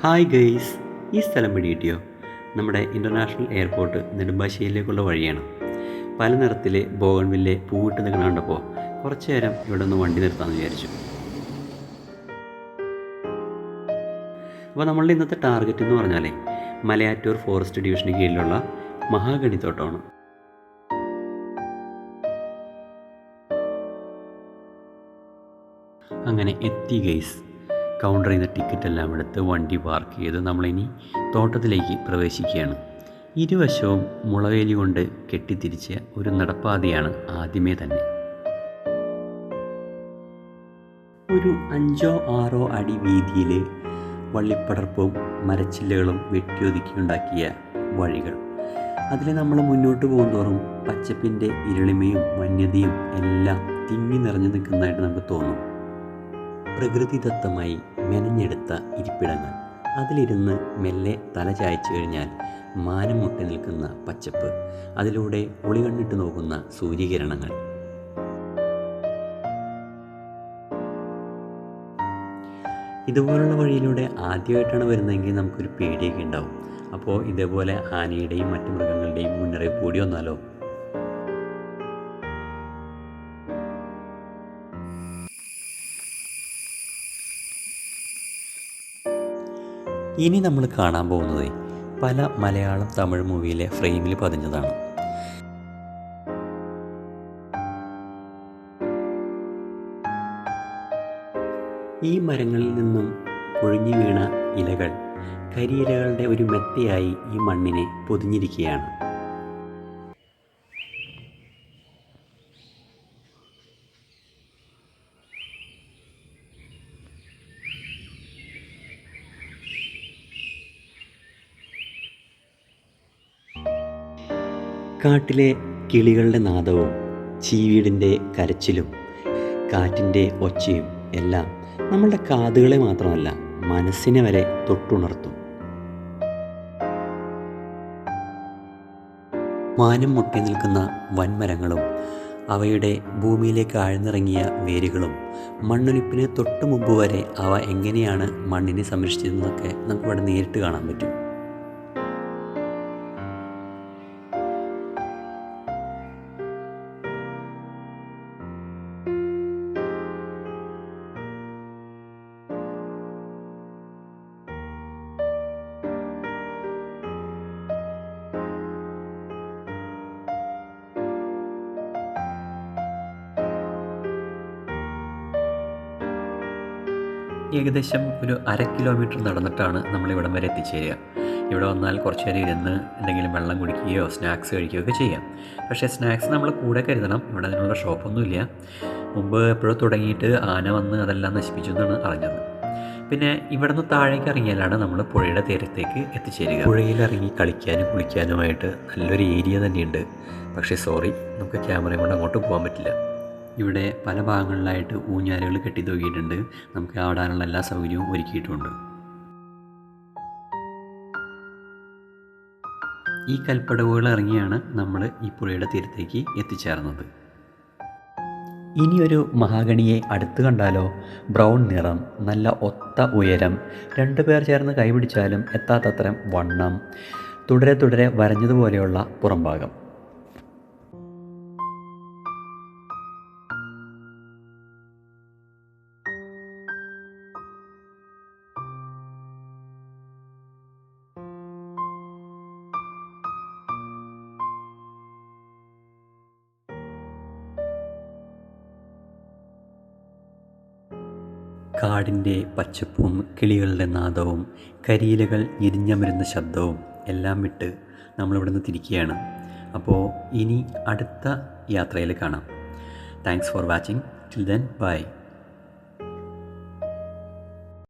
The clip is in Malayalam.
ഹായ് ഗെയ്സ്, ഈ സ്ഥലം പിടികിട്ടിയോ? നമ്മുടെ ഇൻ്റർനാഷണൽ എയർപോർട്ട് നെടുമ്പാശ്ശേരിയിലേക്കുള്ള വഴിയാണ്. പല നിറത്തിലെ ബോഗൺവില്ലെ പൂവിട്ട് നിൽക്കുന്ന കണ്ടപ്പോൾ കുറച്ച് നേരം ഇവിടെ ഒന്ന് വണ്ടി നിർത്താമെന്ന് വിചാരിച്ചു. അപ്പോൾ നമ്മളുടെ ഇന്നത്തെ ടാർഗറ്റ് എന്ന് പറഞ്ഞാലേ മലയാറ്റൂർ ഫോറസ്റ്റ് ഡിവിഷന് കീഴിലുള്ള മഹാഗണി തോട്ടമാണ്. അങ്ങനെ എത്തി ഗെയ്സ്. കൗണ്ടറിൽ നിന്ന് ടിക്കറ്റ് എല്ലാം എടുത്ത് വണ്ടി പാർക്ക് ചെയ്ത് നമ്മളിനി തോട്ടത്തിലേക്ക് പ്രവേശിക്കുകയാണ്. ഇരുവശവും മുളവേലി കൊണ്ട് കെട്ടിത്തിരിച്ച ഒരു നടപ്പാതയാണ് ആദ്യമേ തന്നെ. ഒരു 5-6 അടി വീതിയിൽ വള്ളിപ്പടർപ്പും മരച്ചില്ലകളും വെട്ടിയൊതുക്കിയുണ്ടാക്കിയ വഴികൾ. അതിൽ നമ്മൾ മുന്നോട്ട് പോകുന്തോറും പച്ചപ്പിൻ്റെ ഇരുളിമയും വന്യതയും എല്ലാം തിങ്ങി നിറഞ്ഞു നിൽക്കുന്നതായിട്ട് നമുക്ക് തോന്നും. പ്രകൃതിദത്തമായി മെനഞ്ഞെടുത്ത ഇരിപ്പിടങ്ങൾ, അതിലിരുന്ന് മെല്ലെ തല ചായച്ചു കഴിഞ്ഞാൽ മാനം മുട്ടി നിൽക്കുന്ന പച്ചപ്പ്, അതിലൂടെ ഒളികണ്ണിട്ട് നോക്കുന്ന സൂര്യകിരണങ്ങൾ. ഇതുപോലുള്ള വഴിയിലൂടെ ആദ്യമായിട്ടാണ് വരുന്നതെങ്കിൽ നമുക്കൊരു പേടിയൊക്കെ ഉണ്ടാവും. അപ്പോൾ ഇതേപോലെ ആനയുടെയും മറ്റു മൃഗങ്ങളുടെയും മുന്നറിയിപ്പ് കൂടി വന്നാലോ? ഇനി നമ്മൾ കാണാൻ പോകുന്നത് പല മലയാളം തമിഴ് മൂവിയിലെ ഫ്രെയിമിൽ പതിഞ്ഞതാണ്. ഈ മരങ്ങളിൽ നിന്നും പൊഴിഞ്ഞു വീണ ഇലകൾ കരിയിലകളുടെ ഒരു മെത്തയായി ഈ മണ്ണിനെ പൊതിഞ്ഞിരിക്കുകയാണ്. കാട്ടിലെ കിളികളുടെ നാദവും ചീവീടിൻ്റെ കരച്ചിലും കാറ്റിൻ്റെ ഒച്ചയും എല്ലാം നമ്മളുടെ കാതുകളെ മാത്രമല്ല മനസ്സിനെ വരെ തൊട്ടുണർത്തും. മാനം മുട്ടി നിൽക്കുന്ന വൻമരങ്ങളും അവയുടെ ഭൂമിയിലേക്ക് ആഴ്ന്നിറങ്ങിയ വേരുകളും മണ്ണൊലിപ്പിന് തൊട്ടു മുമ്പ് വരെ അവ എങ്ങനെയാണ് മണ്ണിനെ സംരക്ഷിച്ചതെന്നൊക്കെ നമുക്കിവിടെ നേരിട്ട് കാണാൻ പറ്റും. ഏകദേശം ഒരു 1/2 കിലോമീറ്റർ നടന്നിട്ടാണ് നമ്മളിവിടം വരെ എത്തിച്ചേരുക. ഇവിടെ വന്നാൽ കുറച്ച് നേരം ഇരുന്ന് എന്തെങ്കിലും വെള്ളം കുടിക്കുകയോ സ്നാക്സ് കഴിക്കുകയോ ഒക്കെ ചെയ്യാം. പക്ഷേ സ്നാക്സ് നമ്മൾ കൂടെ കരുതണം. ഇവിടെ അതിനുള്ള ഷോപ്പൊന്നുമില്ല. മുമ്പ് എപ്പോഴും തുടങ്ങിയിട്ട് ആന വന്ന് അതെല്ലാം നശിപ്പിച്ചു എന്നാണ് അറിഞ്ഞത്. പിന്നെ ഇവിടെ നിന്ന് താഴേക്ക് ഇറങ്ങിയാലാണ് നമ്മൾ പുഴയുടെ തീരത്തേക്ക് എത്തിച്ചേരുക. പുഴയിലിറങ്ങി കളിക്കാനും കുളിക്കാനുമായിട്ട് നല്ലൊരു ഏരിയ തന്നെയുണ്ട്. പക്ഷേ സോറി, നമുക്ക് ക്യാമറയും കൊണ്ട് അങ്ങോട്ട് പോകാൻ പറ്റില്ല. ഇവിടെ പല ഭാഗങ്ങളിലായിട്ട് ഊഞ്ഞാലുകൾ കെട്ടി തൂക്കിയിട്ടുണ്ട്. നമുക്ക് ആടാനുള്ള എല്ലാ സൗകര്യവും ഒരുക്കിയിട്ടുമുണ്ട്. ഈ കൽപ്പടവുകൾ ഇറങ്ങിയാണ് നമ്മൾ ഈ പുഴയുടെ തീരത്തേക്ക് എത്തിച്ചേർന്നത്. ഇനിയൊരു മഹാഗണിയെ അടുത്ത് കണ്ടാലോ? ബ്രൗൺ നിറം, നല്ല ഒത്ത ഉയരം, 2 പേർ ചേർന്ന് കൈപിടിച്ചാലും എത്താത്തത്രയും വണ്ണം, തുടരെ തുടരെ വരഞ്ഞതുപോലെയുള്ള പുറംഭാഗം. കാടിൻ്റെ പച്ചപ്പും കിളികളുടെ നാദവും കരിയിലകൾ ഞെരിഞ്ഞമരുന്ന ശബ്ദവും എല്ലാം വിട്ട് നമ്മളിവിടെ നിന്ന് തിരിക്കുകയാണ്. അപ്പോൾ ഇനി അടുത്ത യാത്രയിൽ കാണാം. Thanks for watching. Till then bye.